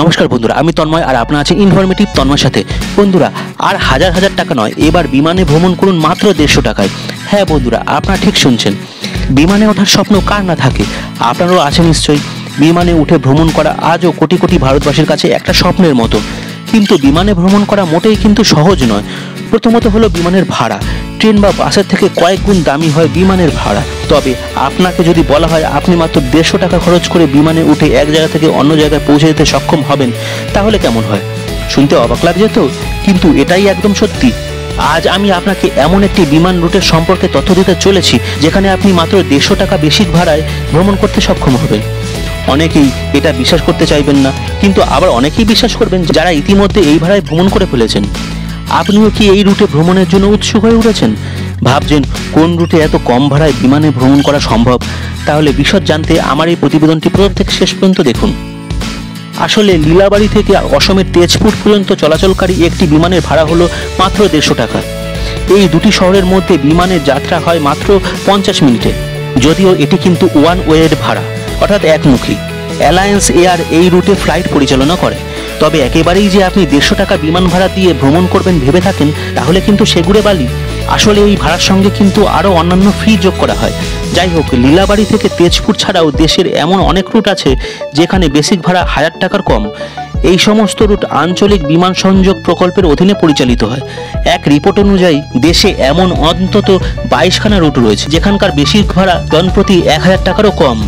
নমস্কার বন্ধুরা, আমি তন্ময় আর আপনারা আছেন ইনফরমেটিভ তন্ময়ের সাথে। বন্ধুরা, আর হাজার হাজার টাকা নয়, এবার বিমানে ভ্রমণ করুন মাত্র 150 টাকায়। হ্যাঁ বন্ধুরা, আপনারা ঠিক শুনছেন, বিমানে ওঠার স্বপ্ন কার না থাকে। আপনারাও আছে নিশ্চয়ই। বিমানে উঠে ভ্রমণ করা আজও কোটি কোটি ভারতবাসীর কাছে একটা স্বপ্নের মতো। কিন্তু বিমানে ভ্রমণ করা মোটেই কিন্তু সহজ নয়। প্রথমত হলো বিমানের ভাড়া। ট্রেন বা বাসের থেকে কয়েক গুণ দামি হয় বিমানের ভাড়া। তবে আপনাকে যদি বলা হয় আপনি মাত্র 150 টাকা খরচ করে বিমানে উঠে এক জায়গা থেকে অন্য জায়গায় পৌঁছে যেতে সক্ষম হবেন, তাহলে কেমন হয়? শুনতে অবাক লাগছে তো, কিন্তু এটাই একদম সত্যি। আজ আমি আপনাকে এমন একটি বিমান রুটের সম্পর্কে তথ্য দিতে চলেছি যেখানে আপনি মাত্র 150 টাকা বেশি ভাড়ায় ভ্রমণ করতে সক্ষম হবেন। অনেকেই এটা বিশ্বাস করতে চাইবেন না, কিন্তু আবার অনেকেই বিশ্বাস করবেন যারা ইতিমধ্যে এই ভাড়ায় ভ্রমণ করে ফেলেছেন। আপনিও কি এই রুটে ভ্রমণের জন্য উৎসুক হয়ে উঠেছেন? ভাবছেন কোন রুটে এত কম ভাড়ায় বিমানে ভ্রমণ করা সম্ভব? তাহলে বিশদ জানতে আমার এই প্রতিবেদনটি প্রথম থেকে শেষ পর্যন্ত দেখুন। আসলে লীলাবাড়ি থেকে অসমের তেজপুর পর্যন্ত চলাচলকারী একটি বিমানের ভাড়া হলো মাত্র 150 টাকা। এই দুটি শহরের মধ্যে বিমানের যাত্রা হয় মাত্র 50 মিনিটে। যদিও এটি কিন্তু ওয়ান ওয়ের ভাড়া, অর্থাৎ একমুখী। অ্যালায়েন্স এয়ার এই রুটে ফ্লাইট পরিচালনা করে। তবে একেবারেই যে আপনি 150 টাকা বিমান ভাড়া দিয়ে ভ্রমণ করবেন ভেবে থাকেন, তাহলে কিন্তু সেগুড়ে বালি। আসলে এই ভাড়ার সঙ্গে কিন্তু আরও অন্যান্য ফি যোগ করা হয়। যাই হোক, লীলাবাড়ি থেকে তেজপুর ছাড়াও দেশের এমন অনেক রুট আছে যেখানে বেসিক ভাড়া 1000 টাকার কম। এই সমস্ত রুট আঞ্চলিক বিমান সংযোগ প্রকল্পের অধীনে পরিচালিত হয়। এক রিপোর্ট অনুযায়ী দেশে এমন অন্তত 22খানা রুট রয়েছে যেখানকার বেসিক ভাড়া জনপ্রতি 1000 টাকারও কম।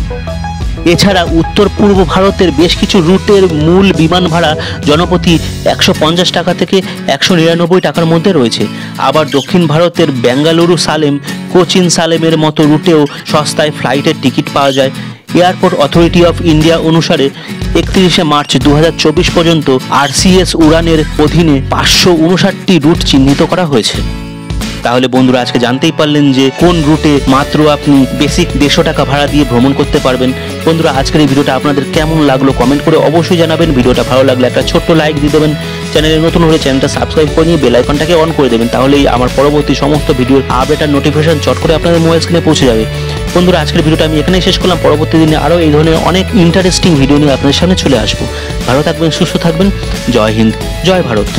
এছাড়া উত্তর পূর্ব ভারতের বেশ কিছু রুটের মূল বিমান ভাড়া জনপ্রতি 150 টাকা থেকে 199 টাকার মধ্যে রয়েছে। আবার দক্ষিণ ভারতের বেঙ্গালুরু সালেম, কোচিন সালেমের মতো রুটেও সস্তায় ফ্লাইটের টিকিট পাওয়া যায়। এয়ারপোর্ট অথরিটি অফ ইন্ডিয়া অনুসারে 31শে মার্চ 2024 পর্যন্ত RCS উড়ানের অধীনে 559টি রুট চিহ্নিত করা হয়েছে। তাহলে বন্ধুরা, আজকে জানতেই পারলেন যে কোন রুটে মাত্র আপনি বেসিক 150 টাকা ভাড়া দিয়ে ভ্রমণ করতে পারবেন। বন্ধুরা, আজকের এই ভিডিওটা আপনাদের কেমন লাগলো কমেন্ট করে অবশ্যই জানাবেন। ভিডিওটা ভালো লাগলে একটা ছোট্ট লাইক দিয়ে দেবেন। চ্যানেলে নতুন হলে চ্যানেলটা সাবস্ক্রাইব করে নিয়ে বেল আইকনটাকে অন করে দেবেন, তাহলেই আমার পরবর্তী সমস্ত ভিডিওর আপডেট আর নোটিফিকেশন চট করে আপনাদের মোবাইল স্ক্রিনে পৌঁছে যাবে। বন্ধুরা, আজকের ভিডিওটা আমি এখানেই শেষ করলাম। পরবর্তী দিনে আরও এই ধরনের অনেক ইন্টারেস্টিং ভিডিও নিয়ে আপনাদের সামনে চলে আসবো। ভালো থাকবেন, সুস্থ থাকবেন। জয় হিন্দ, জয় ভারত।